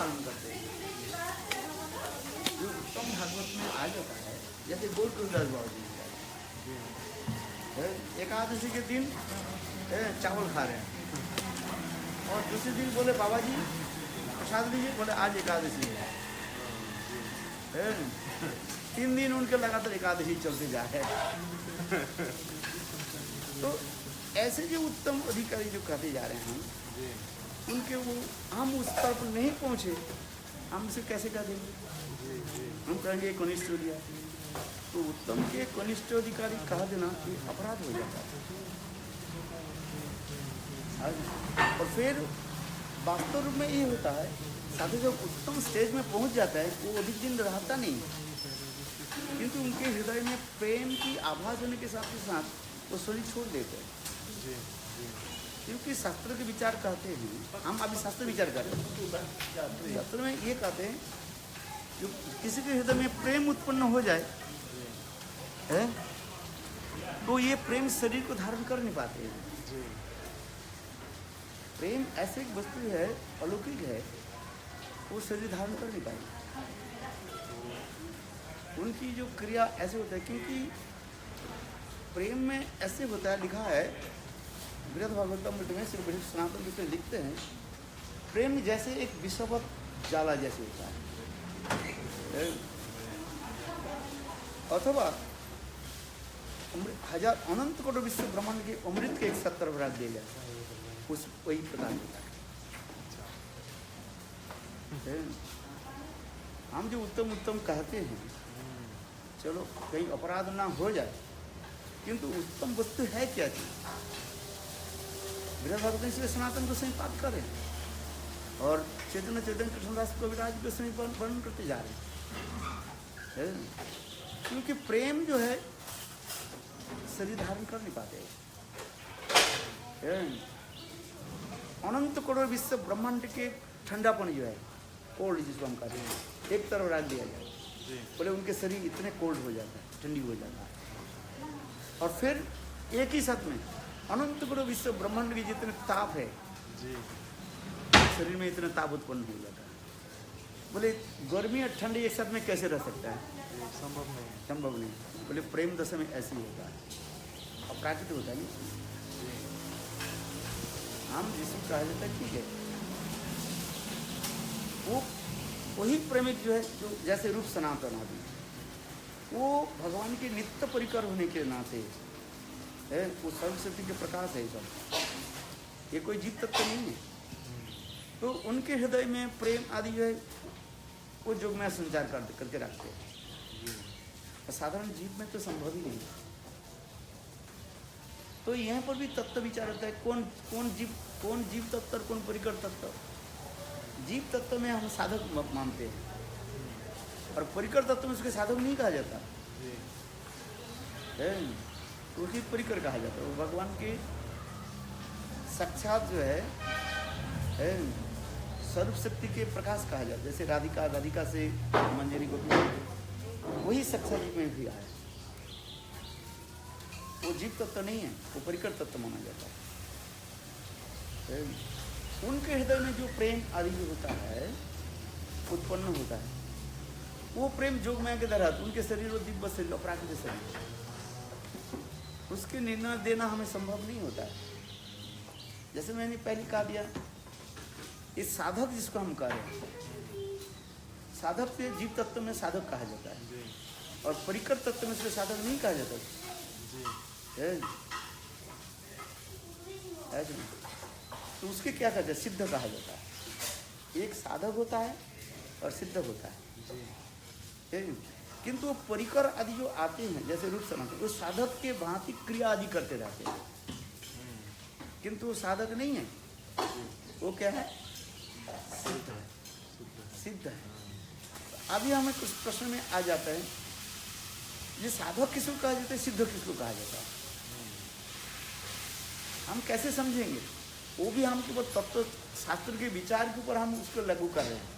पालन करते हैं। जो उत्तम भागवत में आ जाता है, जैसे गौर तुलसीदास बाबू जी एकादशी के दिन चावल खा रहे हैं और दूसरे दिन बोले बाबा जी प्रसाद लीजिए, बोले आज एकादशी है। 3 दिन उनके लगातार एकादशी चलते जा रहे हैं। तो ऐसे जो उत्तम अधिकारी जो कहते जा रहे हैं हम, उनके वो हम उस स्तर पर नहीं पहुँचे, हम उसे कैसे कह देंगे? हम कहेंगे कनिष्ठ हो गया, तो उत्तम के कनिष्ठ अधिकारी कह देना कि अपराध हो जाता है। और फिर वास्तव रूप में ये होता है, साधु जब उत्तम स्टेज में पहुंच जाता है वो अधिक दिन रहता नहीं, किंतु उनके हृदय में प्रेम की आभास होने के साथ ही साथ वो शरीर छोड़ देते हैं। क्योंकि शास्त्र के विचार कहते हैं, हम अभी शास्त्र विचार कर रहे हैं, शास्त्र में ये कहते हैं जो किसी के हृदय में प्रेम उत्पन्न हो जाए है, तो ये प्रेम शरीर को धारण कर नहीं पाते हैं। प्रेम ऐसे एक वस्तु है, अलौकिक है, वो शरीर धारण कर नहीं पाएगी। उनकी जो क्रिया ऐसे होता है, क्योंकि प्रेम में ऐसे होता है, लिखा है बृहद भागवतम में श्री बृहद सनातन में लिखते हैं, प्रेम जैसे एक विषवत जाला जैसे होता है, अथवा हजार अनंत करोड़ विश्व ब्रह्मांड के अमृत के एक 70 भाग दे जाए, उस वही प्रदान होता है। हम जो उत्तम उत्तम कहते हैं, चलो कहीं अपराध ना हो जाए, किंतु उत्तम वस्तु है क्या चीज? बृहद भागवत इसलिए सनातन को सही बात करें और चैतन्य कृष्णदास कविराज को सही वर्णन करते जा रहे हैं। क्योंकि प्रेम जो है शरीर धारण कर नहीं पाते। अनंत करोड़ विश्व ब्रह्मांड के ठंडापन जो है, कोल्ड जिसको हम कहते हैं, एक तरफ रख दिया जाए, बोले उनके शरीर इतने कोल्ड हो जाता है, ठंडी हो जाता है। और फिर एक ही साथ में अनंत करोड़ विश्व ब्रह्मांड के जितने ताप है शरीर में, इतने ताप उत्पन्न हो जाता है। बोले गर्मी और ठंडी एक साथ में कैसे रह सकता है? संभव नहीं। बोले प्रेम दशा में ऐसे ही होता है, अप्राकृत होता है। हम जिसको कहा जाता है ठीक है, वो वही प्रेमिक जो है, जो जैसे रूप सनातन आदि, वो भगवान के नित्य परिकर होने के नाते है, वो सर्वशक्ति के प्रकाश है। सब ये कोई जीव तत्व नहीं है। तो उनके हृदय में प्रेम आदि जो है वो जोगमाया संचार करके रखते हैं। साधारण जीव में तो संभव ही नहीं। तो यहाँ पर भी तत्व विचार होता है, कौन जीव तत्व, कौन परिकर तत्व। जीव तत्व में हम साधक मानते हैं और परिकर तत्व में उसके साधक नहीं कहा जाता है, तो उसी परिकर कहा जाता है। वो भगवान के साक्षात जो है सर्व शक्ति के प्रकाश कहा जाता है। जैसे राधिका से मंजरी को वही साक्षात में भी आया। वो जीव तत्व नहीं है, वो परिकर तत्व माना जाता है। उनके हृदय में जो प्रेम आदि जो होता है उत्पन्न होता है, वो प्रेम जोगमाया के द्वारा उनके शरीर और दिव्य शरीर अपराकृत शरीर, उसके निर्णय देना हमें संभव नहीं होता है। जैसे मैंने पहले कहा दिया, इस साधक जिसको हम कह रहे हैं, साधक से जीव तत्व में साधक कहा जाता है और परिकर तत्व में उसके साधक नहीं कहा जाता है। तो उसके क्या कहते हैं? सिद्ध कहा जाता है। एक साधक होता है और सिद्ध होता है। किंतु वो परिकर आदि जो आते हैं, जैसे रूप सनातन, वो साधक के भांति क्रिया आदि करते रहते हैं, किंतु वो साधक नहीं है। वो क्या है? सिद्ध है। अभी हमें कुछ प्रश्न में आ जाता है, ये साधक किसको कहा जाता है, सिद्ध किसको कहा जाता है? हम कैसे समझेंगे? वो भी हम केवल तत्व शास्त्र के विचार के ऊपर हम उसको लागू कर रहे हैं।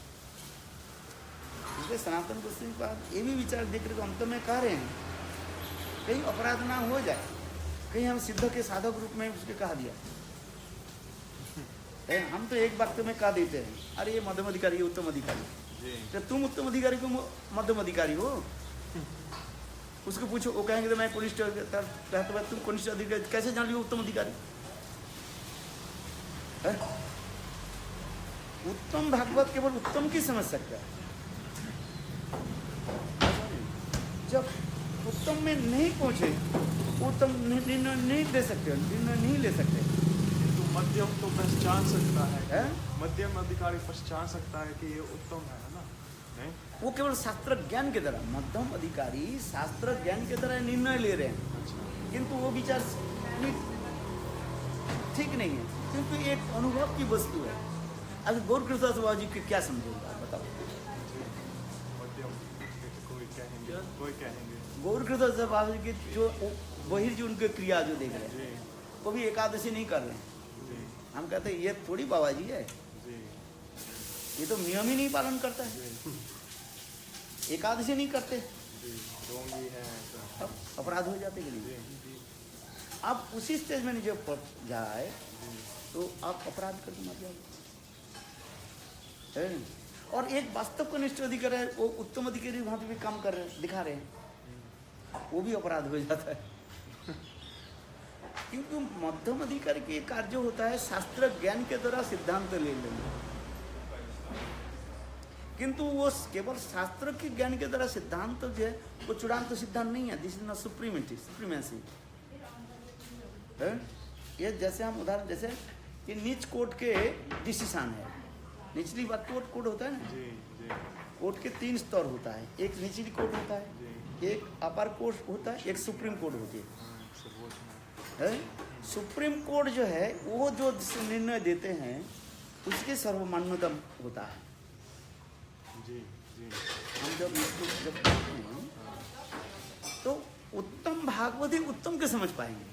इसलिए सनातन गोस्वामी के बाद ये भी विचार देख रहे तो अंत में कह रहे हैं, कहीं अपराध ना हो जाए, कहीं हम सिद्ध के साधक रूप में उसके कहा दिया हम तो एक वक्त में कह देते हैं, अरे ये मध्यम अधिकारी, ये उत्तम अधिकारी। तो तुम उत्तम अधिकारी को मध्यम अधिकारी हो? उसको पूछो, वो कहेंगे तो मैं कनिष्ठ रहते हुए तुम कनिष्ठ अधिकारी कैसे जान लियो उत्तम अधिकारी? उत्तम भागवत केवल उत्तम की समझ सकता है। जब उत्तम में नहीं पहुंचे, उत्तम निर्णय नहीं दे सकते, निर्णय नहीं ले सकते। तो मध्यम तो पहचान सकता है, मध्यम अधिकारी पहचान सकता है कि ये उत्तम है ना? नहीं, वो केवल शास्त्र ज्ञान के द्वारा, मध्यम अधिकारी शास्त्र ज्ञान के द्वारा निर्णय ले रहे हैं। अच्छा। किंतु वो विचार ठीक नहीं है, क्योंकि एक अनुभव की वस्तु है। अभी गौर कृष्ण बाबा जी के क्या समझेगा बताओ? मध्यम कोई कहेंगे गौर कृष्ण बाबा जी के जो बहिर्जी उनके क्रिया जो देख रहे हैं, वो भी एकादशी नहीं कर रहे हैं। हम कहते हैं ये थोड़ी बाबा जी है, ये तो नियम ही नहीं पालन करता है, एकादशी नहीं करते, अब अपराध हो जाते कि नहीं? आप उसी स्टेज में जब पहुंच जाए तो आप अपराध करके मर जाओगे। और एक वास्तव कनिष्ठ अधिकारी है, वो उत्तम अधिकारी वहां पे भी काम कर रहे हैं, दिखा रहे हैं, वो भी अपराध हो जाता है। क्योंकि मध्यम अधिकारी के कार्य होता है शास्त्र ज्ञान के द्वारा सिद्धांत ले लेना, किंतु वो केवल शास्त्र के ज्ञान के द्वारा सिद्धांत जो है वो चूड़ांत सिद्धांत नहीं है। This is not supremacy. ये जैसे हम उदाहरण, जैसे कि नीच कोर्ट के डिसीजन है, निचली बात कोर्ट होता है ना, कोर्ट के 3 स्तर होता है, एक निचली कोर्ट होता है, एक अपर कोर्ट होता है, एक सुप्रीम कोर्ट होती है। सुप्रीम कोर्ट जो है वो जो निर्णय देते हैं उसके सर्वमान्यतम होता है। हम जब पढ़ते हैं तो उत्तम भागवती उत्तम के समझ पाएंगे।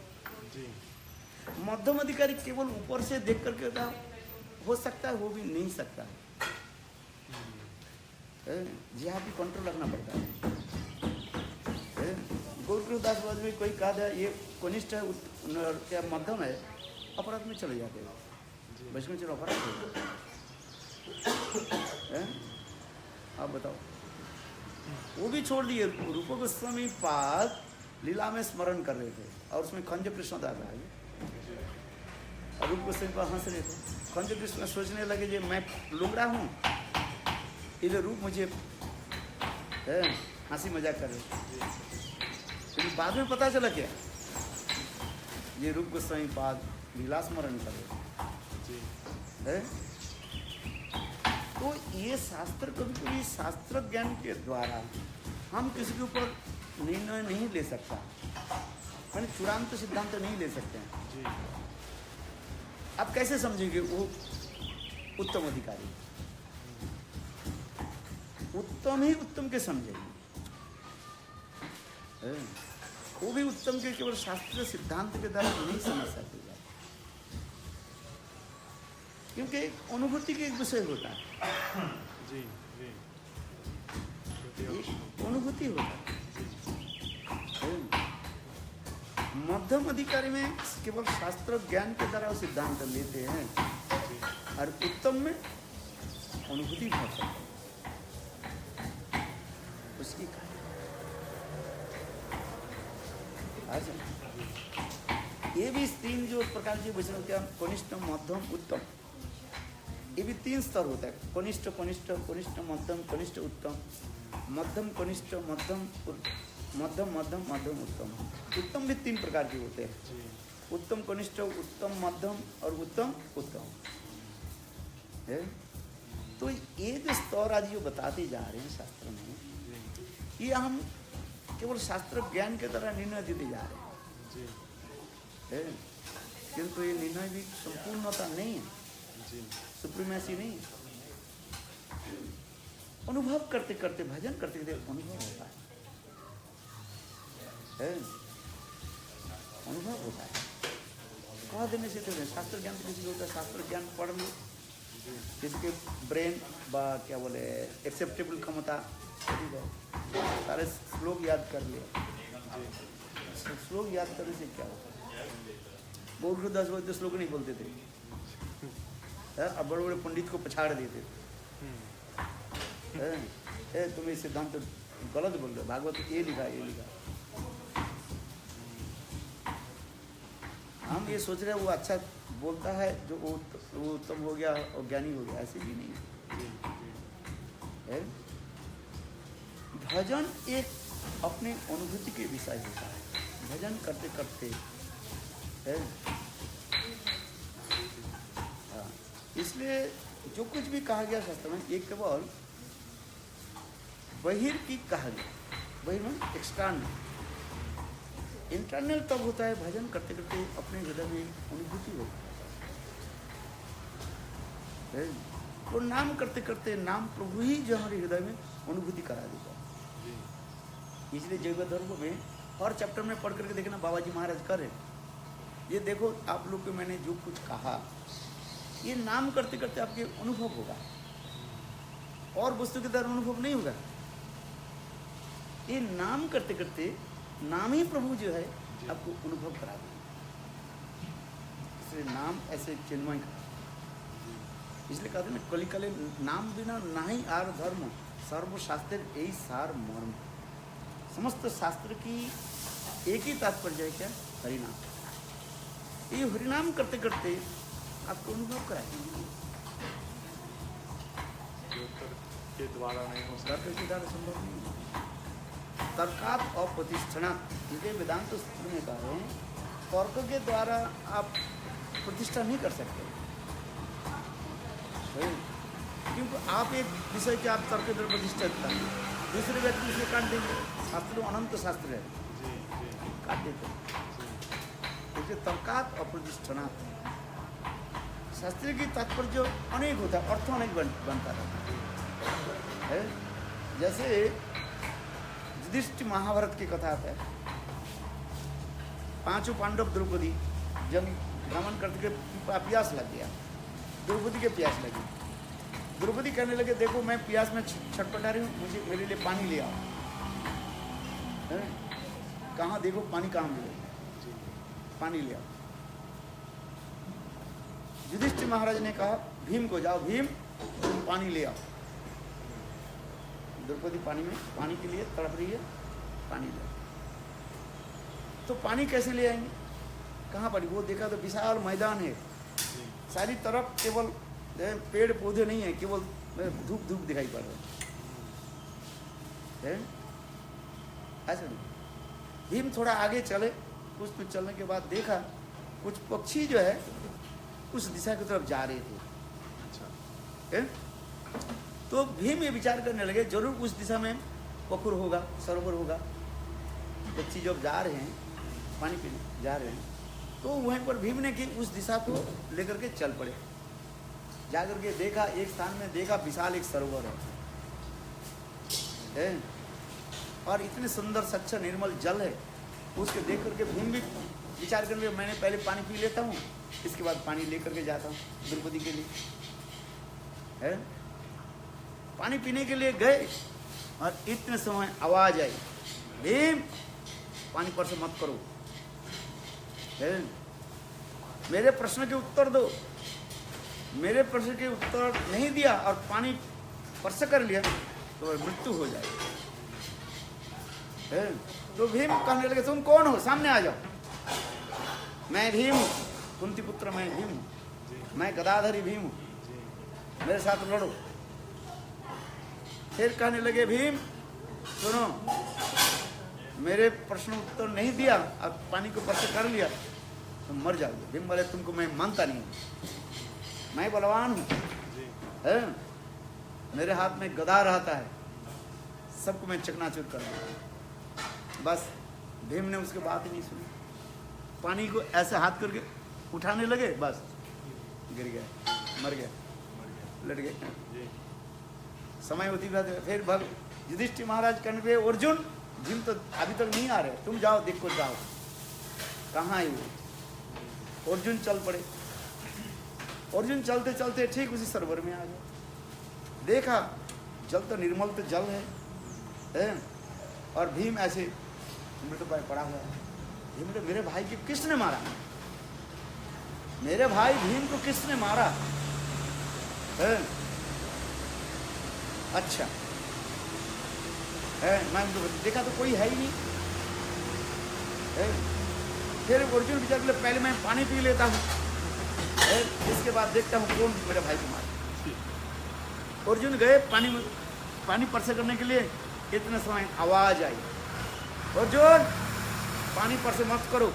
मध्यम अधिकारी केवल ऊपर से देख करके हो सकता है, वो भी नहीं सकता है, जहाँ भी कंट्रोल रखना पड़ता है। गौरदास में कोई कहा था ये कनिष्ठ है क्या मध्यम है, अपराध में चले जाते हैं, वैष्णव चलो अपराध है। आप बताओ, वो भी छोड़ दिए। रूप गोस्वामी पाद लीला में स्मरण कर रहे थे और उसमें खंज कृष्ण दादा है, और रूप गोस्वामी पाद हंस रहे थे। खंज कृष्ण सोचने लगे जो मैं लुंगड़ा हूँ, इधर रूप मुझे हंसी मजाक कर रहे। लेकिन बाद में पता चला क्या, ये रूप गोस्वामी पाद लीला स्मरण कर रहे हैं। तो ये शास्त्र कभी कभी शास्त्र ज्ञान के द्वारा हम किसी के ऊपर निर्णय नहीं ले सकता, मैंने चूड़ांत सिद्धांत नहीं ले सकते हैं। आप कैसे समझेंगे वो उत्तम अधिकारी? उत्तम ही उत्तम के समझेंगे, वो भी उत्तम के केवल शास्त्रीय सिद्धांत के द्वारा नहीं समझ सकते, क्योंकि अनुभूति के एक विषय होता है। अनुभूति होता है। मध्यम अधिकारी में केवल शास्त्र ज्ञान के द्वारा सिद्धांत लेते हैं, और उत्तम में अनुभूति भाव सकते हैं उसकी कार्य। ये भी 3 जो प्रकार के वैष्णव क्या, कनिष्ठ मध्यम उत्तम, ये भी 3 स्तर होता है। कनिष्ठ कनिष्ठ कनिष्ठ मध्यम कनिष्ठ उत्तम, मध्यम कनिष्ठ मध्यम मध्यम मध्यम मध्यम उत्तम। उत्तम भी 3 प्रकार के होते हैं, उत्तम कनिष्ठ, उत्तम मध्यम और उत्तम उत्तम है। तो ये जो स्तर आज जो बताते जा रहे हैं शास्त्र में, ये हम केवल शास्त्र ज्ञान के द्वारा निर्णय देते जा रहे हैं, किंतु ये निर्णय भी संपूर्णता नहीं है, सुप्रीमेसी नहीं है। अनुभव करते करते, भजन करते करते अनुभव होता है, अनुभव होता है। कह देने से तो शास्त्र ज्ञान तो किसी होता है, शास्त्र ज्ञान पढ़ लो, जिसके ब्रेन बा क्या बोले एक्सेप्टेबल क्षमता, सारे श्लोक याद कर लिया। श्लोक याद करने से क्या होता है? बहुत 10 श्लोक नहीं बोलते थे, अब बड़े बड़े पंडित को पछाड़ देते थे। तुम ये सिद्धांत तो गलत बोल रहे हो, भागवत ये लिखा ये लिखा। हम ये सोच रहे हैं वो अच्छा बोलता है जो वो उत्तम हो गया और ज्ञानी हो गया, ऐसे भी नहीं है। भजन एक अपने अनुभूति के विषय होता है। भजन करते करते है, हाँ, इसलिए जो कुछ भी कहा गया शास्त्र में ये केवल बहिर की कहा गया, बहिर में एक्सटर्नल। इंटरनल तब होता है भजन करते करते अपने हृदय में अनुभूति होती है। तो नाम करते करते नाम प्रभु ही जो हमारे हृदय में अनुभूति करा देता है। इसलिए जैव धर्म में हर चैप्टर में पढ़ करके देखना बाबा जी महाराज करे, ये देखो आप लोग को मैंने जो कुछ कहा ये नाम करते करते आपके अनुभव होगा, और वस्तु के द्वारा अनुभव नहीं होगा। ये नाम करते करते नाम ही प्रभु जो है आपको अनुभव करा देगा। इसलिए नाम ऐसे चिन्मय का, इसलिए कहते हैं कली कले नाम बिना नहीं आर धर्म, सर्वशास्त्र यही सार मर्म। समस्त शास्त्र की एक ही तात्पर्य है क्या? हरिनाम। ये हरिनाम करते करते आपको अनुभव कराएंगे। के द्वारा नहीं हो सकता, तर्क के द्वारा संभव नहीं है। तर्कात अप्रतिष्ठना, इसे वेदांत सूत्र में कह रहे हैं, तर्क के द्वारा आप प्रतिष्ठा नहीं कर सकते। क्योंकि आप एक विषय के आप तर्क के द्वारा प्रतिष्ठा करते हैं, दूसरे व्यक्ति उसे काट देंगे। शास्त्र अनंत शास्त्र है, काट देते हैं। इसलिए तर्कात अप्रतिष्ठना, शास्त्र की तात्पर्य जो अनेक होता है, अर्थ अनेक बनता रहता है। जैसे युधिष्ठिर महाभारत की कथा आता है, पांचों पांडव द्रौपदी जब भ्रमण करते प्यास लग गया, द्रौपदी के प्यास लगी। द्रौपदी कहने लगे देखो मैं प्यास में छटपटा रही हूँ, मुझे मेरे लिए पानी ले आओ। कहाँ देखो पानी कहाँ मिलेगा, पानी ले आओ। युधिष्ठिर महाराज ने कहा भीम को जाओ, भीम तुम पानी ले आओ। द्रौपदी पानी के लिए तड़प रही है, पानी ले। तो पानी कैसे ले आएंगे, कहाँ पर? वो देखा तो विशाल मैदान है, सारी तरफ केवल पेड़ पौधे नहीं है, केवल धूप धूप दिखाई पड़ रहा है। ऐसा नहीं। भीम थोड़ा आगे चले, कुछ तो चलने के बाद देखा कुछ पक्षी जो है उस दिशा की तरफ जा रहे थे। अच्छा। तो भीम ये विचार करने लगे जरूर उस दिशा में पोखर होगा, सरोवर होगा। पक्षी जब जा रहे हैं पानी पीने जा रहे हैं, तो वहीं पर भीम ने कि उस दिशा को लेकर के चल पड़े। जाकर के देखा, एक स्थान में देखा विशाल एक सरोवर है और इतने सुंदर स्वच्छ निर्मल जल है। उसके देख करके भीम भी विचार करके मैंने पहले पानी पी लेता हूँ, इसके बाद पानी लेकर के जाता हूँ द्रौपदी के लिए। है पानी पीने के लिए गए और इतने समय आवाज आई, भीम पानी पर से मत करो, मेरे प्रश्न के उत्तर दो। मेरे प्रश्न के उत्तर नहीं दिया और पानी स्पर्श कर लिया तो मृत्यु हो जाएगी। तो भीम कहने लगे तुम कौन हो, सामने आ जाओ। मैं भीम हूँ, कुंती पुत्र मैं भीम हूँ, मैं गदाधरी भीम हूँ, मेरे साथ लड़ो। फिर कहने लगे भीम सुनो, मेरे प्रश्न उत्तर नहीं दिया और पानी को स्पर्श कर लिया तो मर जाओगे। भीम बोले तुमको मैं मानता नहीं हूँ, मैं बलवान हूँ, मेरे हाथ में गदा रहता है, सबको मैं चकनाचूर कर दूँगा। बस भीम ने उसके बात ही नहीं सुनी, पानी को ऐसे हाथ करके उठाने लगे, बस गिर गया, मर गया, लट गए। समय होती बात है। फिर युधिष्ठिर महाराज कहने लगे अर्जुन भीम तो अभी तक नहीं आ रहे, तुम जाओ देखो, जाओ कहाँ है वो। अर्जुन चल पड़े। अर्जुन चलते चलते ठीक उसी सरोवर में आ गए। देखा जल तो निर्मल तो जल है और भीम ऐसे मृत पर पड़ा हुआ है। भीम ने मेरे भाई को किसने मारा, मेरे भाई भीम को किसने मारा? है? अच्छा है, मैं देखा तो कोई है ही नहीं है। फिर अर्जुन विचार बोले पहले मैं पानी पी लेता हूँ, इसके बाद देखता हूँ कौन मेरे भाई को मारे। अर्जुन गए पानी परसे करने के लिए। इतने समय आवाज आई, अर्जुन पानी परसे मत करो,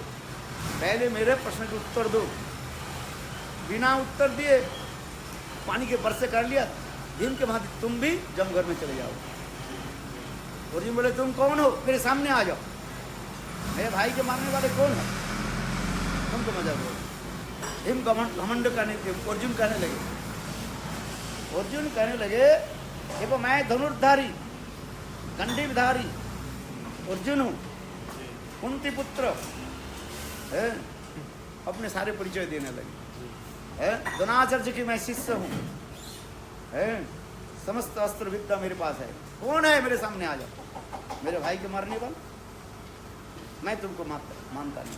पहले मेरे प्रश्न के उत्तर दो। बिना उत्तर दिए पानी के परसे कर लिया। भीम के भांति तुम भी जमघर में चले जाओ। अर्जुन बोले तुम कौन हो, मेरे सामने आ जाओ, मेरे भाई के मारने वाले कौन है, तुमको मजा दो। भीम घमंड करने, अर्जुन कहने लगे देखो मैं धनुर्धारी कंडीवधारी अर्जुन हूँ, कुंती पुत्र है। अपने सारे परिचय देने लगे है। द्रोणाचार्य की मैं शिष्य हूँ है। समस्त अस्त्र विद्या मेरे पास है, कौन है मेरे सामने आ जाओ, मेरे भाई के मारने वाला। मैं तुमको मानता नहीं,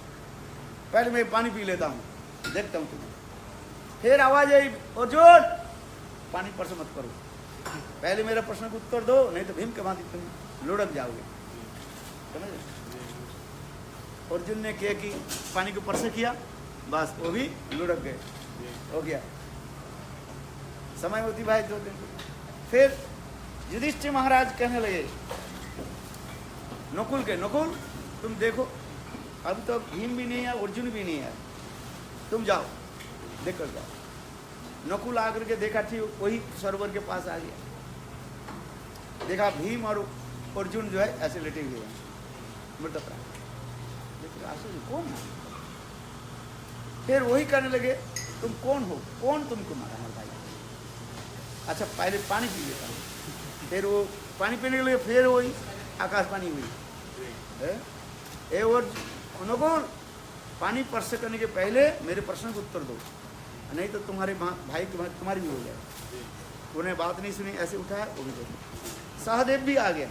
पहले मैं पानी पी लेता हूँ, देखता हूँ तुम्हें। फिर आवाज आई, अर्जुन पानी पर से मत करो, पहले मेरे प्रश्न को उत्तर दो, नहीं तो भीम के भांति तुम लुढ़क जाओगे। समझ? अर्जुन ने किया कि पानी को परसे किया, बस वो भी लुढ़क गए, हो गया। समय अतिबाहित हो गए। फिर युधिष्ठिर महाराज कहने लगे नकुल तुम देखो अब तो भीम भी नहीं है, अर्जुन भी नहीं है, तुम जाओ देख कर जाओ। नकुल आकर के देखा, ठीक वही सरोवर के पास आ गया, देखा भीम और अर्जुन जो है ऐसे लेटे हुए हैं मृतप्राय। कौन है? फिर वही कहने लगे तुम कौन हो, कौन तुमको मारा है भाई? अच्छा पहले पानी पी लेता हूँ। फिर वो पानी पीने के लिए फिर वही आकाशवाणी हुई है, ए और अनुकूल पानी परसे करने के पहले मेरे प्रश्न को उत्तर दो, नहीं तो तुम्हारे भाई तुम्हारी भी हो जाए। उन्हें बात नहीं सुनी, ऐसे उठाया, वो भी देखो। सहदेव भी आ गया,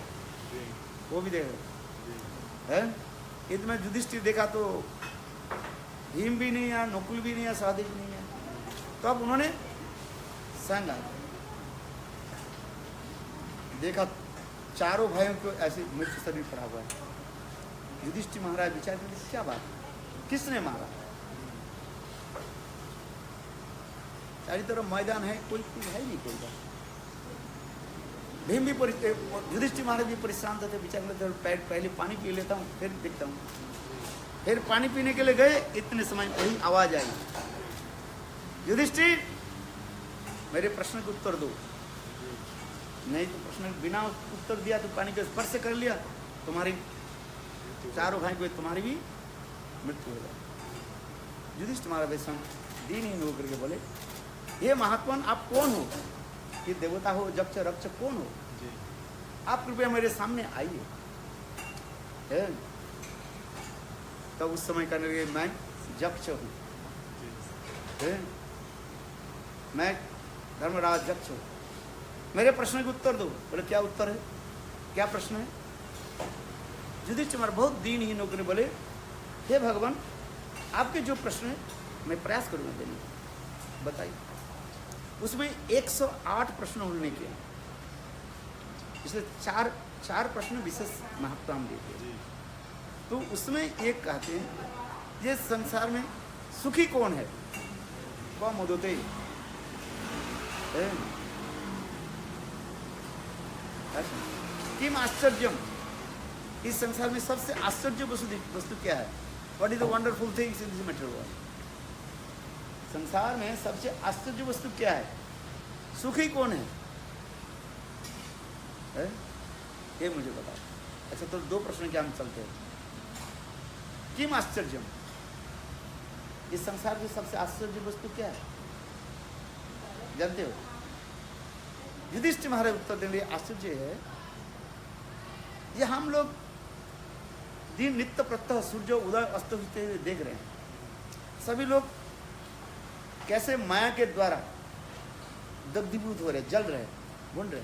वो भी देखो है। इतने युधिष्ठिर देखा तो भीम भी नहीं है, नकुल भी नहीं है, सहदेव भी नहीं है। तो अब उन्होंने संग देखा चारों भाइयों को ऐसे मृत्यु शरीर पड़ा हुआ है। युधिष्ठिर महाराज विचार करते क्या बात, किसने मारा? चारों तरफ मैदान है, कोई है नहीं कोई बात। भीम भी युधिष्ठिर महाराज भी परेशान थे, विचार करते पहले पानी पी लेता हूँ फिर देखता हूँ। फिर पानी पीने के लिए गए, इतने समय वही आवाज आई, युधिष्ठिर मेरे प्रश्न का उत्तर दो, नहीं तो प्रश्न बिना उत्तर दिया तो पानी को स्पर्श कर लिया, तुम्हारी चारों भाई को तुम्हारी भी मृत्यु हो जाए। युधिष्ठिर महाराज वैसा दीनहीन होकर के बोले, ये महात्मन आप कौन हो, कि देवता हो, जक्ष रक्षक कौन हो? आप कृपया मेरे सामने आइए। तो उस समय कहने लगे मैं जक्ष हूँ, मैं धर्मराज जक्ष हूँ, मेरे प्रश्न का उत्तर दो। बोले क्या उत्तर है, क्या प्रश्न है? युधिष्ठिर महाराज बहुत दीनहीन होकर बोले, हे भगवान आपके जो प्रश्न है मैं प्रयास करूँगा देने, बताइए। उसमें 108 प्रश्न उन्होंने किया, इसलिए चार प्रश्न विशेष महत्व हम देते हैं। तो उसमें एक कहते हैं ये संसार में सुखी कौन है, वह मोदते किम आश्चर्यम, इस संसार में सबसे आश्चर्य वस्तु क्या है? What is the wonderful things in this material world? संसार में सबसे आश्चर्य वस्तु क्या है, सुखी कौन है? ये मुझे बताओ। अच्छा तो दो प्रश्न क्या हम चलते हैं। किम आश्चर्यम, इस संसार की सबसे आश्चर्य वस्तु क्या है, जानते हो? युधिष्ठिर महाराज उत्तर देंगे आश्चर्य है ये हम लोग दिन नित्य प्रत्यह सूर्य उदय अस्त होते हुए देख रहे हैं। सभी लोग कैसे माया के द्वारा दग्धीभूत हो रहे, जल रहे, भून रहे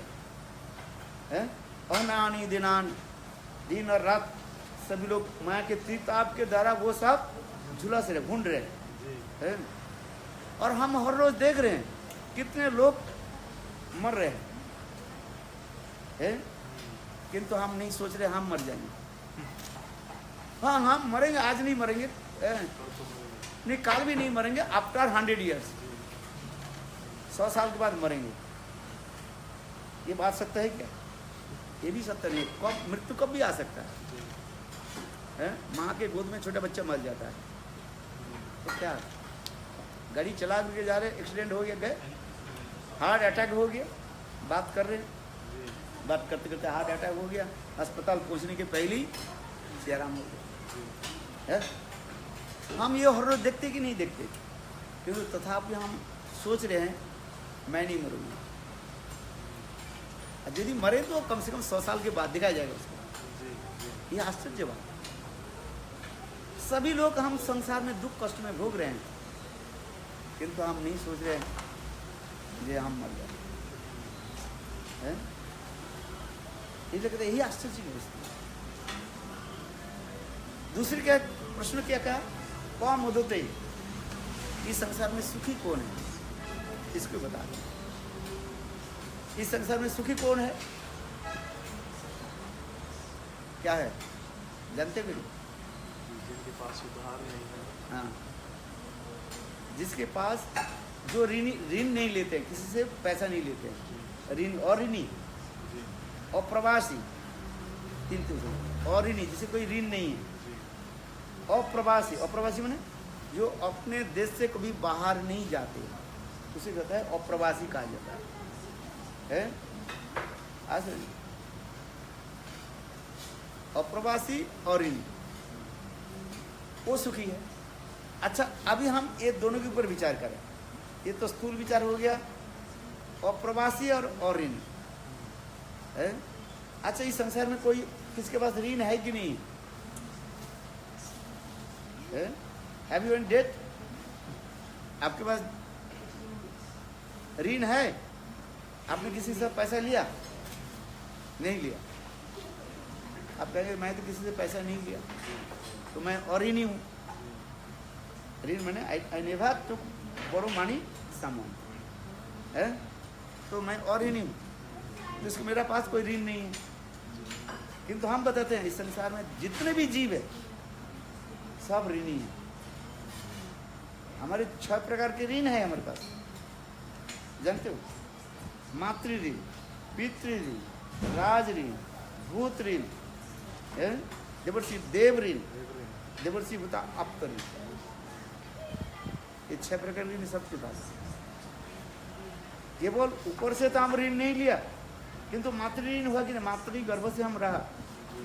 हैं। अनानी दिनान, दिन और रात सभी लोग माया के त्रिताप के द्वारा वो सब झुलस रहे, भून रहे हैं। और हम हर रोज देख रहे हैं कितने लोग मर रहे हैं, किंतु हम नहीं सोच रहे हम मर जाएंगे। हाँ हम मरेंगे, आज नहीं मरेंगे, नहीं काल भी नहीं मरेंगे, आफ्टर 100 ईयर्स, 100 साल के बाद मरेंगे। ये बात सत्य है क्या? ये भी सत्य नहीं। कब मृत्यु कब भी आ सकता है? माँ के गोद में छोटा बच्चा मर जाता है तो क्या, गाड़ी चला के जा रहे, एक्सीडेंट हो गया, गए, हार्ट अटैक हो गया, बात कर रहे, बात करते करते हार्ट अटैक हो गया, अस्पताल पहुंचने के पहले ही सियाराम हो गया है। हम ये हर रोज देखते कि नहीं देखते, क्योंकि तथापि हम सोच रहे हैं मैं नहीं मरूंगा। यदि मरे तो कम से कम 100 साल के बाद दिखाया जाएगा उसको। ये आश्चर्य बात। सभी लोग हम संसार में दुख कष्ट में भोग रहे हैं, किंतु हम नहीं सोच रहे हैं ये हम मर जाए। ये कहते यही आश्चर्य की वस्तु। दूसरी क्या प्रश्न क्या कहा, कौन मुदते, इस संसार में सुखी कौन है, इसको बता दो। इस संसार में सुखी कौन है, क्या है, जानते भी? जिनके पास उधार नहीं है। हाँ, जिसके पास जो ऋण नहीं लेते, किसी से पैसा नहीं लेते, ऋण और ऋणी और प्रवासी, तीन चीजें। और ऋणी जिसे कोई ऋण नहीं है, और प्रवासी, और प्रवासी माने जो अपने देश से कभी बाहर नहीं जाते, उसे कहता है अप्रवासी कहा जाता है। अप्रवासी और ऋणी, वो सुखी है। अच्छा, अभी हम ये दोनों के ऊपर विचार करें। ये तो स्थूल विचार हो गया, अप्रवासी और ऋणी है। अच्छा, इस संसार में कोई किसके पास ऋण है कि नहीं है? Have you any debt? आपके पास ऋण है? आपने किसी से पैसा लिया? नहीं लिया। आप कहेंगे मैं तो किसी से पैसा नहीं लिया, तो मैं और ही नहीं हूँ। ऋण मैंने I never took borrow money someone है, तो मैं और ही नहीं हूँ, तो इसको मेरा पास कोई ऋण नहीं है। किंतु हम बताते हैं इस संसार में जितने भी जीव है सब ऋणी है। हमारे 6 प्रकार के ऋण है हमारे पास, जानते हो? मातृ ऋण, पितृ ऋण, राज ऋण, भूत ऋण, देवर्षि देव ऋण, देवर्षि बता आप ऋण। ये 6 प्रकार के ऋण सबके पास। केवल ऊपर से तो हम ऋण नहीं लिया, किंतु मातृ ऋण हुआ कि नहीं, मातृ गर्भ से हम रहा,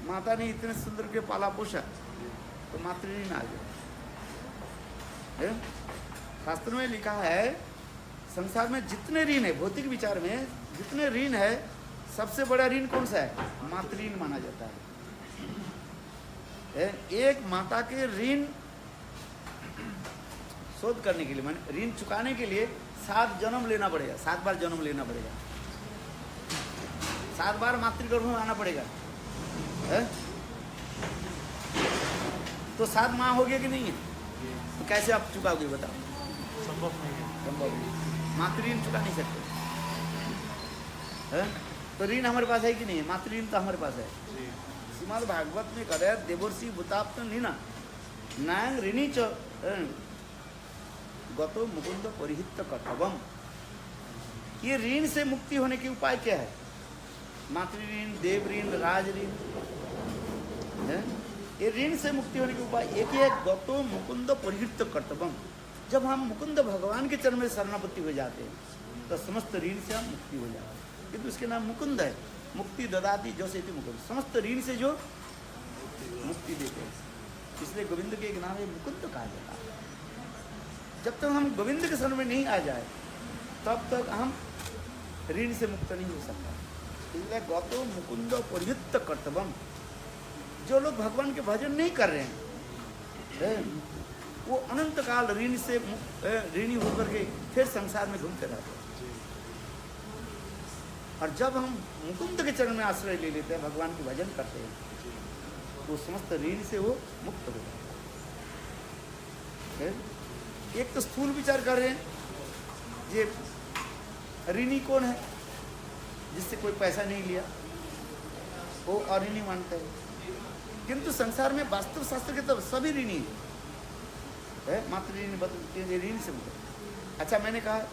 माता ने इतने सुंदर के पाला पोषा, तो मातृ ऋण आ गया। शास्त्र में लिखा है संसार में जितने ऋण है, भौतिक विचार में जितने ऋण है, सबसे बड़ा ऋण कौन सा है? मातृ ऋण माना जाता है। एक माता के ऋण शोध करने के लिए, माने ऋण चुकाने के लिए 7 जन्म लेना पड़ेगा, 7 बार जन्म लेना पड़ेगा, 7 बार मातृगर्भ में आना पड़ेगा। तो 7 माह हो गया कि नहीं है? तो कैसे आप चुकाओगे बताओ? संभव नहीं है। संभव नहीं, मातृ ऋण चुका नहीं सकते। तो ऋण हमारे पास है कि नहीं है? मातृ ऋण तो हमारे पास है। श्रीमद् भागवत में कह रहे हैं देवर्षि भूताप्त नीना नायंग ऋणी च गतो मुकुंद परिहित कर्तव्यम। ये ऋण से मुक्ति होने के उपाय क्या है? मातृ ऋण, देव ऋण, राज ऋण, ये ऋण से मुक्ति होने के उपाय एक ही है, गतो मुकुंद परिहित कर्तव्यम। जब हम मुकुंद भगवान के चरण में शरणापत्ति हो जाते हैं तो समस्त ऋण से हम मुक्ति हो जाते हैं। किंतु इसके नाम मुकुंद है, मुक्ति ददाती जो से मुकुंद, समस्त ऋण से जो मुक्ति देते हैं, इसलिए गोविंद के एक नाम है मुकुंद कहा जाता है। जब तक हम गोविंद के शरण में नहीं आ जाए तब तक हम ऋण से मुक्त नहीं हो सकता। इसलिए गौतम मुकुंद परिहित कर्तव्यम। जो लोग भगवान के भजन नहीं कर रहे हैं वो अनंत काल ऋण से ऋणी होकर के फिर संसार में घूमते रहते हैं। और जब हम मुकुंद के चरण में आश्रय ले लेते हैं, भगवान के भजन करते हैं, तो समस्त ऋण से वो मुक्त हो जाते हैं। एक तो स्थूल विचार कर रहे हैं, ये ऋणी कौन है? जिससे कोई पैसा नहीं लिया, वो और नहीं मानते हैं। किंतु संसार में वास्तव शास्त्र के तब सभी ऋणी है, मात्र ऋण से मुक्त। अच्छा मैंने कहा है?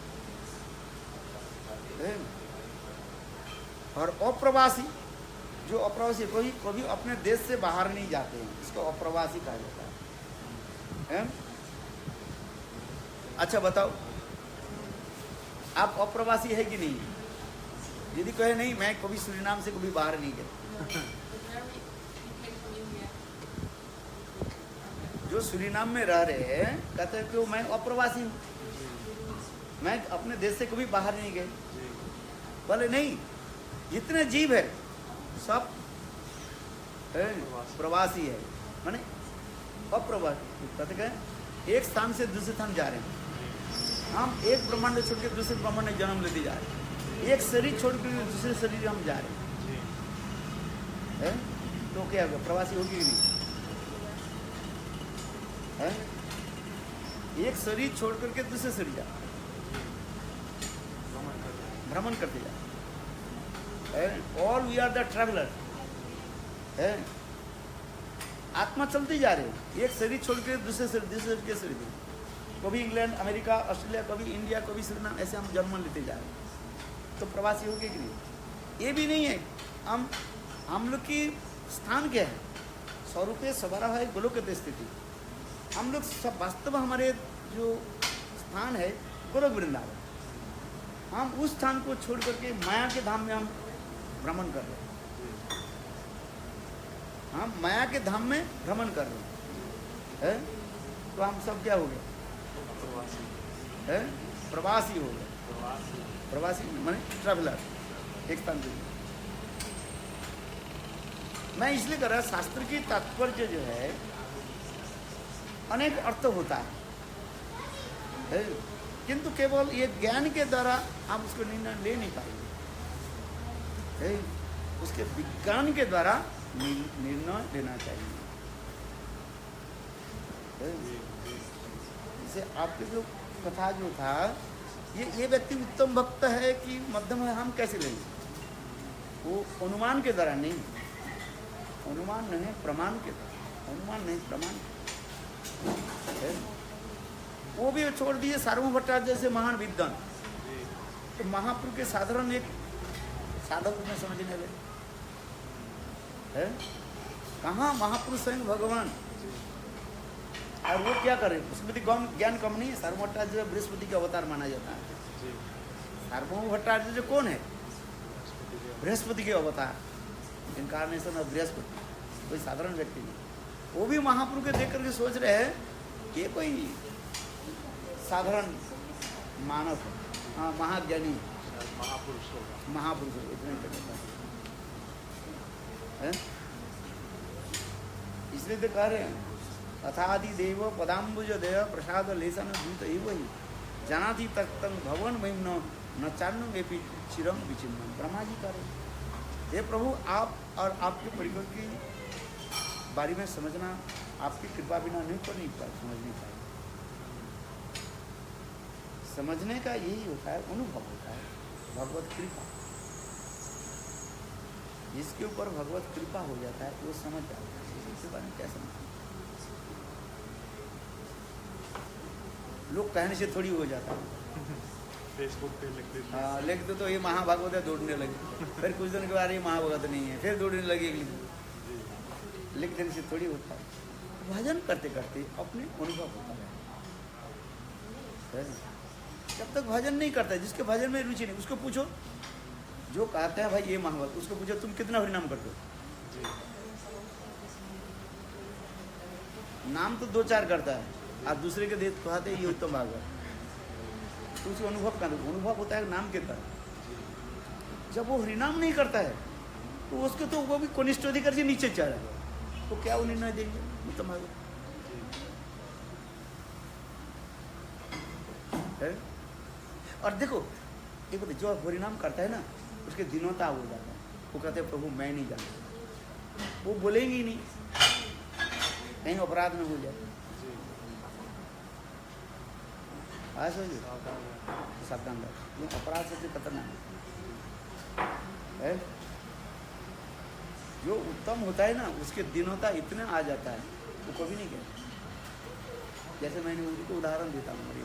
और अप्रवासी, जो अप्रवासी कोई कभी अपने देश से बाहर नहीं जाते हैं, इसको अप्रवासी कहा जाता है? अच्छा बताओ, आप अप्रवासी है कि नहीं? यदि कहे नहीं, मैं कभी सूरीनाम से कभी बाहर नहीं गया। जो सूरीनाम में रह रहे हैं कहते हैं कि मैं अप्रवासी हूँ, मैं अपने देश से कभी बाहर नहीं गए। बोले नहीं, जितने जीव है सब प्रवासी है, माने अप्रवासी। कहते हैं एक स्थान से दूसरे स्थान जा रहे हैं, हम एक ब्रह्मांड छोड़ के दूसरे ब्रह्मांड में जन्म लेते जा रहे हैं, एक शरीर छोड़ के दूसरे शरीर हम जा रहे हैं। तो क्या होगा, प्रवासी होगी कि नहीं? है? एक शरीर छोड़ करके दूसरे शरीर जा, भ्रमण करते जा। All we are the traveller है, आत्मा चलते जा रहे हैं, एक शरीर छोड़ के दूसरे शरीर के शरीर, कभी इंग्लैंड, अमेरिका, ऑस्ट्रेलिया, कभी इंडिया, कभी सूरीनाम, ऐसे हम जन्म लेते जा रहे हैं। तो प्रवासी हो गए कि नहीं? ये भी नहीं है। हम लोग की स्थान क्या है? स्वरूपे सवारा है गोलोक स्थिति। हम लोग सब वास्तव हमारे जो स्थान है गोलोक वृंदावन, हम उस स्थान को छोड़ करके माया के धाम में हम भ्रमण कर रहे हैं। हम माया के धाम में भ्रमण कर रहे हैं। तो हम सब क्या हो गए? प्रवासी हो गए। प्रवासी माने ट्रैवलर, एक स्थान से। मैं इसलिए कर रहा, शास्त्र की तात्पर्य जो है अनेक अर्थ होता है, किंतु केवल ये ज्ञान के द्वारा आप उसको निर्णय ले नहीं पाएंगे, उसके विज्ञान के द्वारा निर्णय लेना चाहिए। जैसे आपके जो कथा जो था, ये व्यक्ति उत्तम भक्त है कि मध्यम है, हम कैसे लेंगे? वो अनुमान के द्वारा नहीं, अनुमान नहीं प्रमाण के द्वारा, अनुमान नहीं प्रमाण। वो भी छोड़ दिए सार्वभौम भट्टाचार्य जैसे महान विद्वान, तो महापुरुष के साधारण एक साधक में समझने लगे है। कहाँ महापुरुष स्वयं भगवान, और वो क्या करे? उसमें ज्ञान कम नहीं है। सार्वभौम भट्टाचार्य बृहस्पति का अवतार माना जाता है। सार्वभौम भट्टाचार्य जो कौन है? बृहस्पति के अवतार, इनकारनेशन ऑफ बृहस्पति, कोई साधारण व्यक्ति नहीं। वो भी महापुरुष के देख करके सोच रहे हैं ये कोई साधारण मानव है, हाँ महाज्ञानी महापुरुष होगा, महापुरुष होगा, इतना ही करता है। इसलिए तो कह रहे हैं अथादि देव पदाम्बुज देव प्रसाद लेसन दूत एवं जानाति तक भवन महिम न चारण वेपी चिरम विचिन्नम। ब्रह्मा जी कह रहे, हे प्रभु आप और आपके परिवार की बारे में समझना आपकी कृपा बिना नहीं कर नहीं पाए, समझ नहीं पाए। समझने का यही होता है, अनुभव होता है, भगवत कृपा। जिसके ऊपर भगवत कृपा हो जाता है वो समझ जाता है, इसके बारे में क्या समझ। लोग कहने से थोड़ी हो जाता है। फेसबुक पे लिख देते, हाँ लिख दो तो ये महाभागवत है, दौड़ने लगे, फिर कुछ दिन के बाद ये महाभागवत नहीं है, फिर दौड़ने लगे। लिख देने से थोड़ी होता है, भजन करते करते अपने अनुभव होता है। जब तक भजन नहीं करता है, जिसके भजन में रुचि नहीं, उसको पूछो, जो कहता है भाई ये महाभागवत, उसको पूछो तुम कितना हरिनाम करते हो? नाम तो 2-4 करता है, और दूसरे के देख कहते ये उत्तम भागवत, तो उसको अनुभव का अनुभव होता है नाम के तरह। जब वो हरिनाम नहीं करता है तो उसको तो वो भी कनिष्ठ अधिकारी से नीचे चढ़ रहा है, तो क्या वो निर्णय देंगे उत्तम भागवत है? और देखो एक बात, जो हरिनाम करता है ना उसके दिनों ताब हो जाता है, वो कहते हैं प्रभु मैं नहीं जानता, वो बोलेंगे ही नहीं, कहीं अपराध में हो जाए। सावधान रहो, अपराध सबसे खतरनाक है। है। जो उत्तम होता है ना उसके दीनता इतने आ जाता है वो कभी नहीं कहता। जैसे मैंने उनको उदाहरण देता हूँ मेरी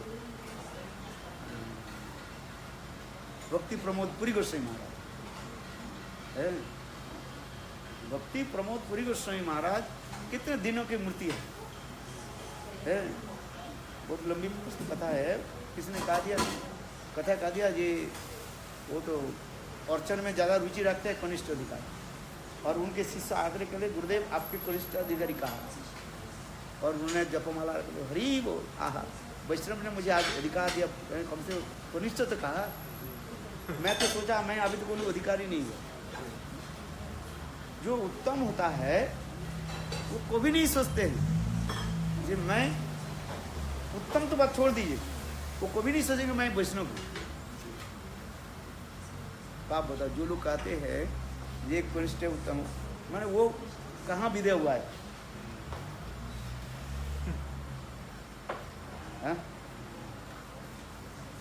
भक्ति प्रमोद पुरी गोस्वामी महाराज है। भक्ति प्रमोद पुरी गोस्वामी महाराज कितने दिनों की मूर्ति है। बहुत लंबी कथा है। किसने कहा दिया कथा कहा दिया ये वो तो अर्चन में ज़्यादा रुचि रखते हैं कनिष्ठ अधिकारी, और उनके शिष्य आग्रह के लिए गुरुदेव आपके कनिष्ठ अधिकारी कहा, और उन्होंने जपमाला हरी बोल आहा वैष्णव ने मुझे आज अधिकार दिया, कम से कनिष्ठ तो कहा। मैं तो सोचा मैं अभी तो कोई अधिकारी नहीं हूँ। जो उत्तम होता है वो कभी नहीं सोचते हैं कि मैं उत्तम, तो बात छोड़ दीजिए, वो कभी नहीं सोचेंगे मैं वैष्णव हूँ। आप बताओ जो लोग कहते हैं ये कनिष्ठ उत्तम हो, मैंने वो कहाँ विदय हुआ है? हाँ?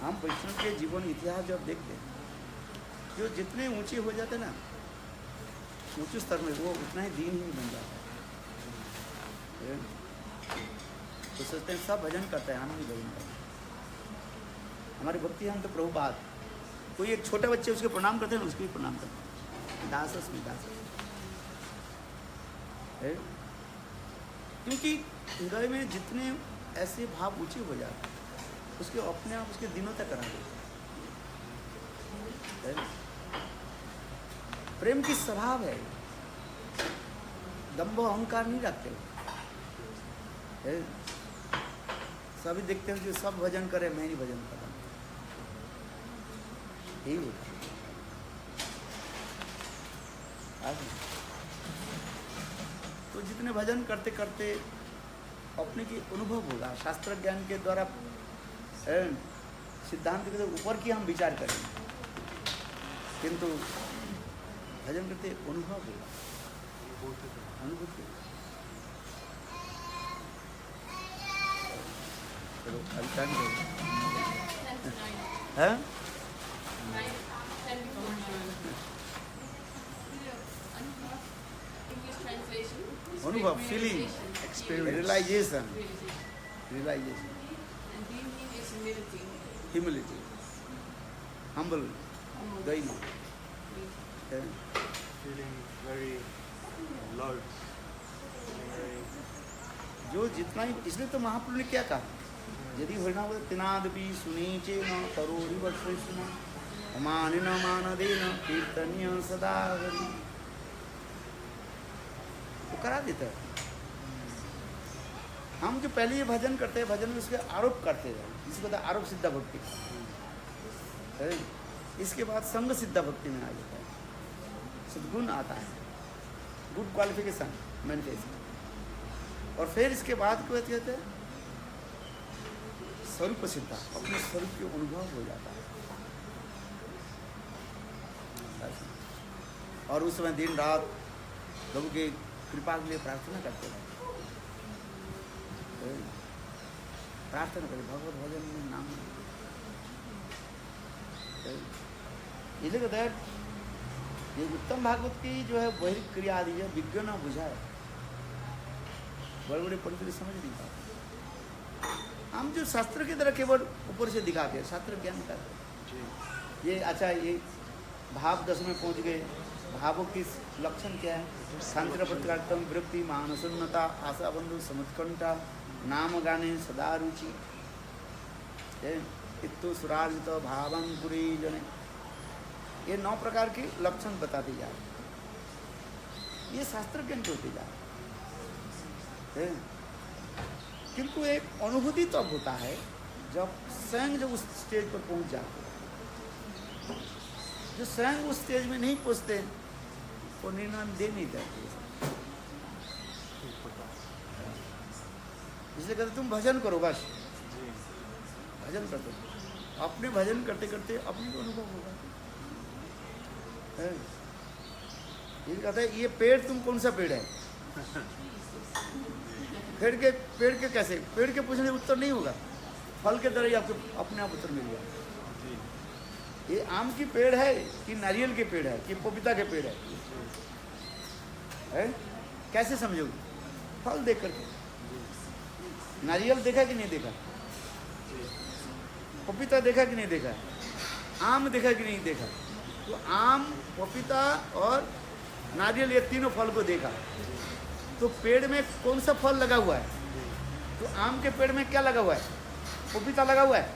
हम वैष्णव के जीवन इतिहास जब देखते हैं, जो जितने ऊंचे हो जाते ना ऊंचे स्तर में, वो उतना ही दीन ही बन जाता है। तो सोचते हैं सब भजन करते हैं, हम नहीं भजन करते। हमारी भक्ति हम तो प्रभुपाद, कोई एक छोटे बच्चे उसके प्रणाम करते हैं, उसको भी प्रणाम करते हैं, दास में दास है। क्योंकि हृदय में जितने ऐसे भाव ऊंचे हो जाते हैं उसके अपने आप उसके दिनों तक करा देते हैं। प्रेम की स्वभाव है, दंभ अहंकार नहीं रखते है। सभी देखते हैं जो सब भजन करे, मैं नहीं भजन कर रहा, यही होता है। तो जितने भजन करते करते अपने की अनुभव होगा, शास्त्र ज्ञान के द्वारा सिद्धांत के ऊपर की हम विचार करेंगे, किंतु भजन करते अनुभव होगा, अनुभूति। चलो अभी टाइम है। अनुभव, feeling, experience, realisation, humility, humble, दैन्य, feeling very low, जो जितना ही, इसलिए तो महाप्रभु ने क्या कहा, यदि हरिनाम तिनादपि सुनीचे न करोड़ि वर्षेषु मानिन मानदेन कीर्तनीय सदा हरि, वो करा देता है। हम जो पहले ये भजन करते हैं, भजन में उसके आरोप करते हैं, जिसको कहते हैं आरोप सिद्धा भक्ति है। इसके बाद संग सिद्धा भक्ति में आ जाता है, सद्गुण आता है, गुड क्वालिफिकेशन मैनिफेस्ट। और फिर इसके बाद क्या कहते हैं स्वरूप सिद्धा, अपने स्वरूप के अनुभव हो जाता है। और उस समय दिन रात प्रभु की कृपा के लिए प्रार्थना करते हैं, प्रार्थना करें भगवत भजन में नाम। इसलिए कहते हैं ये उत्तम भागवत की जो है वही क्रिया आदि है, विज्ञ न बुझाए, बड़े बड़े पंडित समझ नहीं पाते। हम जो शास्त्र की तरह केवल ऊपर से दिखाते हैं, शास्त्र ज्ञान करते हैं। ये अच्छा, ये भाव 10 में पहुंच गए। भावों की लक्षण क्या है? शांति प्रतिकात्म विरक्ति, मानसन्नता, आशा बंधु, समुत्कंठा, नाम गाने सदा रुचि, इत्तु सुरार्जित भावंकुरी जने। ये 9 प्रकार के लक्षण बताते जा रहे, ये शास्त्र ज्ञान के होते जा रहे। किंतु एक अनुभूति तब होता है जब स्वयं जब उस स्टेज पर पहुंच जाते हैं। जो स्वयं उस स्टेज में नहीं पहुंचते वो निर्णय दे नहीं पाते। इसलिए कहते तुम भजन करो, बस भजन करते, अपने भजन करते करते अपने को अनुभव होगा। ये कहता है ये पेड़, तुम कौन सा पेड़ है? पेड़ के कैसे? पेड़ के पूछने उत्तर नहीं होगा, फल के तरह ही आपको अपने आप उत्तर मिल जाएगा। ये आम की पेड़ है कि नारियल के पेड़ है कि पपीता के पेड़ है? कैसे समझोगे? फल देख करके। नारियल देखा कि नहीं देखा? पपीता देखा कि नहीं देखा? आम देखा कि नहीं देखा? तो आम, पपीता और नारियल, ये तीनों फल को देखा। तो पेड़ में कौन सा फल लगा हुआ है? तो आम के पेड़ में क्या लगा हुआ है? पपीता लगा हुआ है?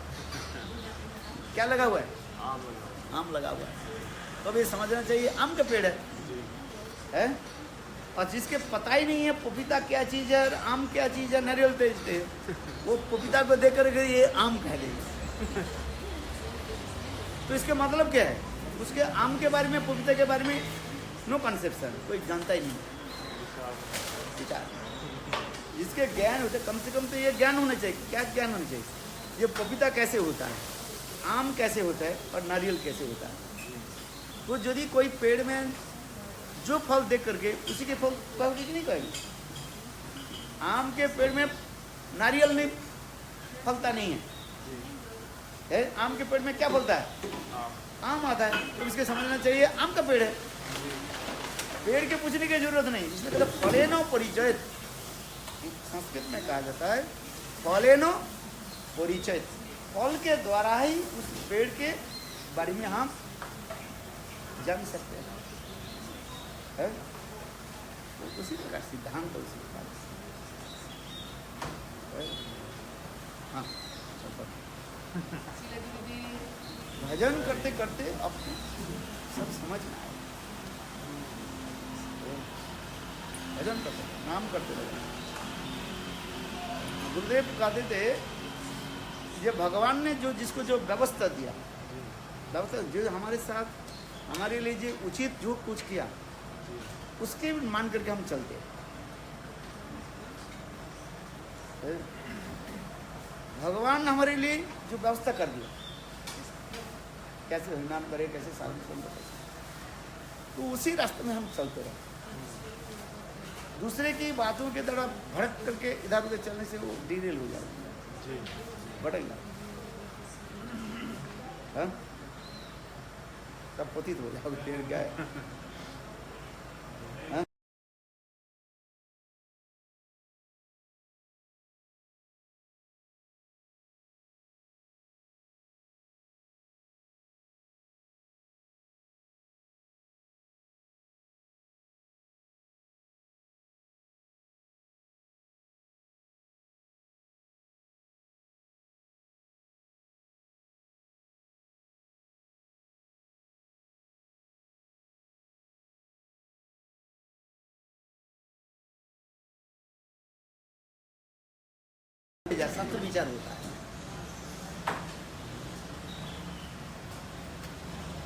क्या लगा हुआ है? आम लगा हुआ है। तो अब ये समझना चाहिए आम का पेड़ है? और जिसके पता ही नहीं है पपीता क्या चीज़ है और आम क्या चीज़ है, नारियल तेजते है, वो पपीता को देख कर ये आम कह देगा। तो इसका मतलब क्या है? उसके आम के बारे में, पपीता के बारे में नो कंसेप्शन, कोई जानता ही नहीं। विचार जिसके ज्ञान होते, कम से कम तो ये ज्ञान होना चाहिए। क्या ज्ञान होना चाहिए? ये पपीता कैसे होता है, आम कैसे होता है और नारियल कैसे होता है। तो यदि कोई पेड़ में जो फल देख करके उसी के फल कहोगे कि नहीं कहेंगे? आम के पेड़ में नारियल नहीं फलता नहीं है? आम के पेड़ में क्या फलता है? आम आता है। तो इसके समझना चाहिए आम का पेड़ है। पेड़ के पूछने की जरूरत नहीं। इसमें कहते फलेनो परिचय, संस्कृत में कहा जाता है फलेनो परिचय, फल के द्वारा ही उस पेड़ के बारे में हम जान सकते हैं। तो उसी प्रकार सिद्धांत तो उसी प्रकार। हाँ, भजन करते करते आपको सब समझ में आए। भजन करते, नाम करते रहे। गुरुदेव कहते थे ये भगवान ने जो जिसको जो व्यवस्था दिया, व्यवस्था जो हमारे साथ हमारे लिए जो उचित जो कुछ किया उसके मान करके हम चलते हैं। भगवान ने हमारे लिए जो व्यवस्था कर दिया, कैसे हरिनाम करे, कैसे साधु संत करे, तो उसी रास्ते में हम चलते रहे। दूसरे की बातों के द्वारा भड़क करके इधर उधर चलने से वो डिरेल हो जाएगा, भटक जाएगा, तब पतित हो जाओगे। फिर क्या है? जैसा तो विचार होता है।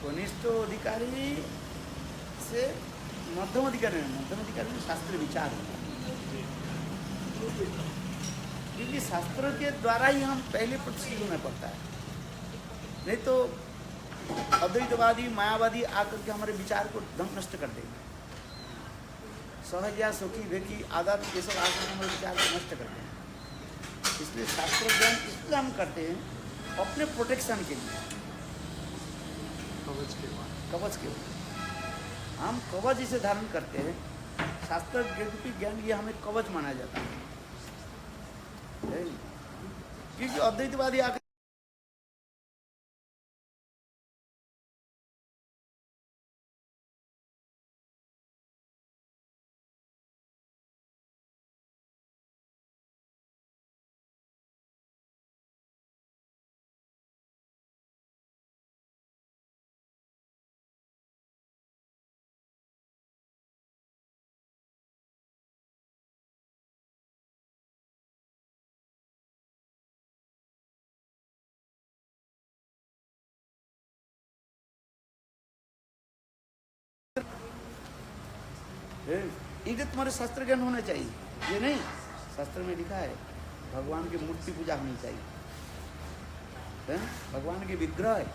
कनिष्ठ अधिकारी से मध्यम अधिकारी में शास्त्र विचार होता है। क्योंकि शास्त्र के द्वारा ही हम पहले प्रतिष्ठित होना पड़ता है। नहीं तो अद्वैतवादी, मायावादी आकर के हमारे विचार को दम नष्ट कर देंगे। सहज या सुखी भेकी आदत ये सब आकर हमारे विचार को नष्ट कर देंगे। इसलिए शास्त्र ज्ञान इसलिए हम करते हैं अपने प्रोटेक्शन के लिए, कवच के लिए हम कवच इसे धारण करते हैं। शास्त्र ज्ञान ये हमें कवच माना जाता है। क्योंकि अद्वैतवादी आकर ये तुम्हारे शास्त्र ज्ञान होना चाहिए। ये नहीं, शास्त्र में लिखा है भगवान की मूर्ति पूजा होनी चाहिए। भगवान के विग्रह है,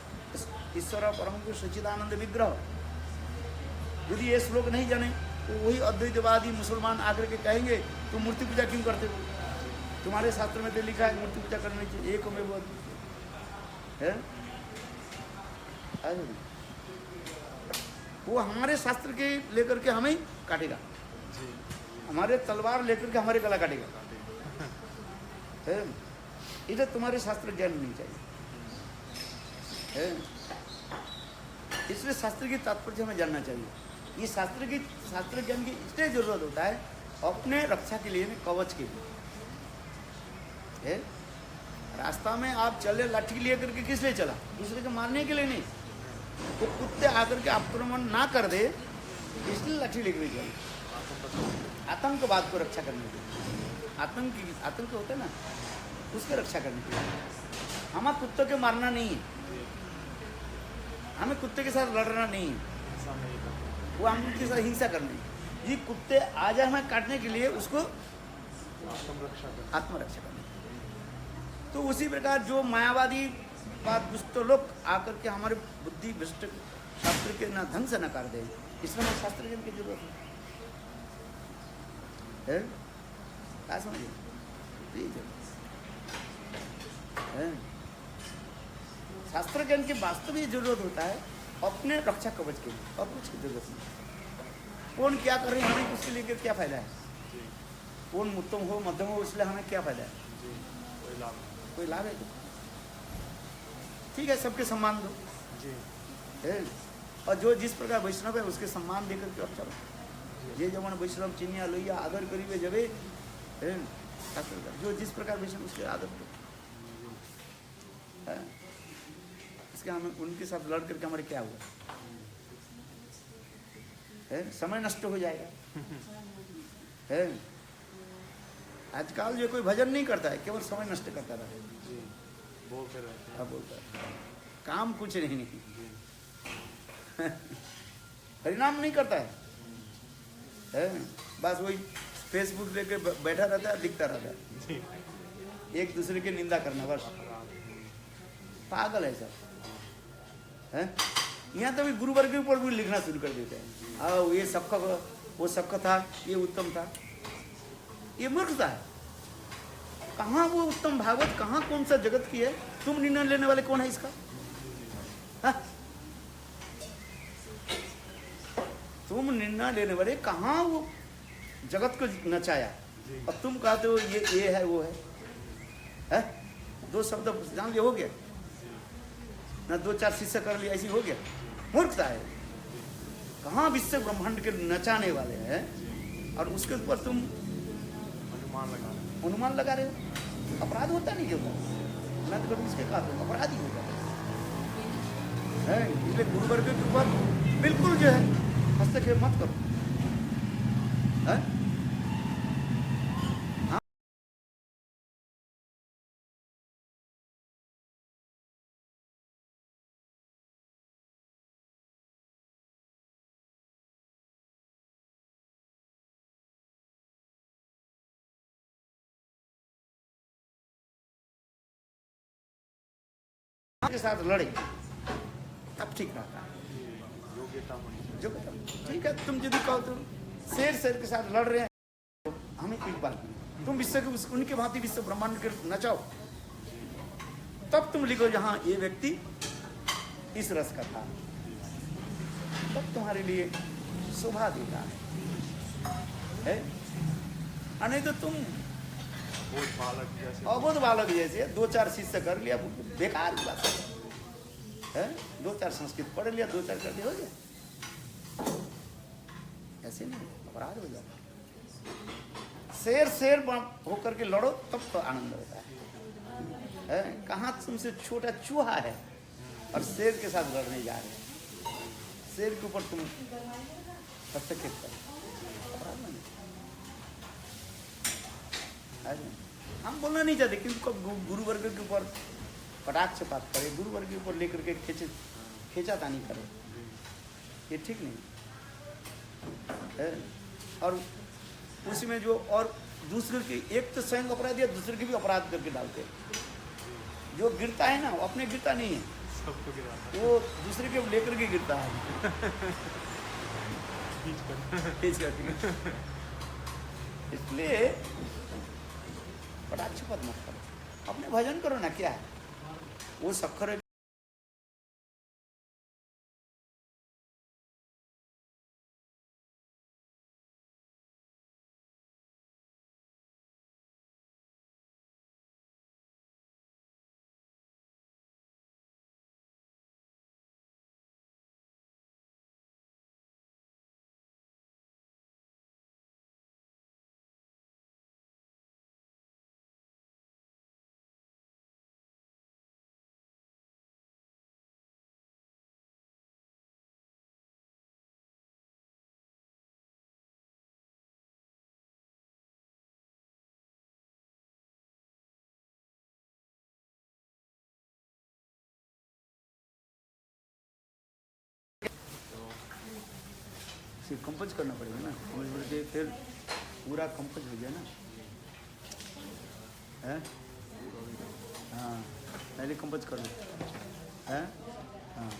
ईश्वर परम को सच्चिदानंद विग्रह। यदि ये श्लोक नहीं जाने तो वही अद्वैतवादी मुसलमान आकर के कहेंगे तुम मूर्ति पूजा क्यों करते हो? तुम्हारे शास्त्र में तो लिखा है मूर्ति पूजा करनी चाहिए, एक में वो है। है ना? वो हमारे शास्त्र के लेकर के हमें काटेगा, जी हमारे तलवार लेकर के हमारे गला काटेगा, है ना? इधर तुम्हारे शास्त्र ज्ञान नहीं चाहिए, है ना? इसलिए शास्त्र की तात्पर्य हमें जानना चाहिए। ये शास्त्र ज्ञान की इसलिए जरूरत होता है अपने रक्षा के लिए, कवच के लिए, है? रास्ता में आप चले लाठी लिए करके किस लिए चला? दूसरे को मारने के लिए नहीं, वो कुत्ते आकर के आक्रमण ना कर दे इसलिए लाठी लेकर चले, आतंकवाद को रक्षा करने के लिए, आतंक होता है ना, उसके रक्षा करने के लिए। हमें कुत्तों के मारना नहीं है, हमें कुत्ते के साथ लड़ना नहीं है, ऐसा नहीं करते। वो हम उनके साथ हिंसा करनी। ये कुत्ते आ जाए हमें काटने के लिए, उसको आत्मरक्षा करते। आत्मरक्षा करनी। तो उसी प्रकार जो मायावादी बात दुष्ट लोग आकर के हमारे बुद्धि भ्रष्ट शास्त्र के ना ढंग से नकार दे, इसमें हमें शास्त्र ज्ञान की जरूरत है, क्या समझिए? ठीक है, शास्त्र ज्ञान की वास्तविक जरूरत होता है अपने रक्षा कवच के लिए, और कुछ की जरूरत नहीं। कौन क्या कर रहे हैं हमें उसके लिए क्या फायदा है? जी कौन उत्तम हो मध्यम हो इसलिए हमें क्या फायदा है? जी, कोई लाभ नहीं। कोई लाभ है तो ठीक है, सबके सम्मान दो, जी है? और जो जिस प्रकार वैष्णव है उसके सम्मान देकर के अब चलो। ये जमाना वैष्णव चिन्हिया लोहिया आदर करीबे जबे, है? शास्त्र का जो जिस प्रकार वैष्णव उसके आदर करो, है? इसके हमें उनके साथ लड़ करके हमारे क्या हुआ है? समय नष्ट हो जाएगा, है? आजकल जो कोई भजन नहीं करता है, केवल समय नष्ट करता रहा है। जी, बोलते रहते हैं। क्या बोलता है? काम कुछ नहीं, जी परिणाम नहीं करता है? बस वही फेसबुक लेके बैठा रहता है, दिखता रहता है, जी, एक दूसरे की निंदा करना, बस पागल है सब, है? यहाँ तो भी गुरुवर्ग के ऊपर भी लिखना शुरू कर देते हैं, आओ ये सबका वो सबका था, ये उत्तम था, ये मूर्खता है। कहाँ वो उत्तम भागवत, कहाँ कौन सा जगत की है? तुम निर्णय लेने वाले कौन है इसका? हा? तुम निर्णय लेने वाले, कहाँ वो जगत को नचाया और तुम कहते हो ये है वो है? दो शब्द जान लिया हो गया ना, दो चार शिष्य कर लिया ऐसी हो गया, मूर्खता है। कहाँ विश्व ब्रह्मांड के नचाने वाले हैं और उसके ऊपर तुम अनुमान लगा रहे हो? अपराध होता नहीं क्यों? मैं तो कभी इसके कारण अपराध ही होगा, है? इसलिए गुरुवर्ग के ऊपर बिल्कुल जो है हस्तक्षेप मत करो, है? के साथ लड़े तब ठीक रहता है, योग्यता होनी चाहिए। जो ठीक है। तुम यदि कहो तुम शेर के साथ लड़ रहे हैं, हमें एक बात नहीं, तुम विश्व के उनके भांति विश्व ब्रह्मांड के नचाओ, तब तुम लिखो जहाँ ये व्यक्ति इस रस का था, तब तुम्हारे लिए शोभा देता है? नहीं तो तुम बहुत बालक जैसे अबोध बालक जैसे दो चार शिष्य कर लिया, बेकार की बात है। दो चार संस्कृत पढ़ लिया, दो चार कर दिया, हो गया। ऐसे नहीं, अपराध हो जाता। शेर होकर के लड़ो तब तो आनंद होता है? कहाँ तुमसे छोटा चूहा है और शेर के साथ लड़ने जा रहे हैं, शेर के ऊपर तुम हस्तक्षेप करो, अपराध नहीं। हम बोलना नहीं चाहते कि उनको गुरुवर्ग के ऊपर कटाक्षपात करे, गुरुवर्ग के ऊपर लेकर के खींचातानी करे, ये ठीक नहीं है। और उसमें जो और दूसरे की, एक तो स्वयं अपराध या दूसरे की भी अपराध करके डालते हैं। जो गिरता है ना वो अपने गिरता नहीं है, सबको गिराता वो दूसरे के लेकर के गिरता है, खींच करके। इसलिए कटाक्षपात मत करो, अपने भजन करो ना, क्या है वो सखर सिर्फ कंपोज करना पड़ेगा ना, कंपोज करके फिर पूरा कंपोज हो गया ना है। हाँ पहले कंपोज कर लो है। हाँ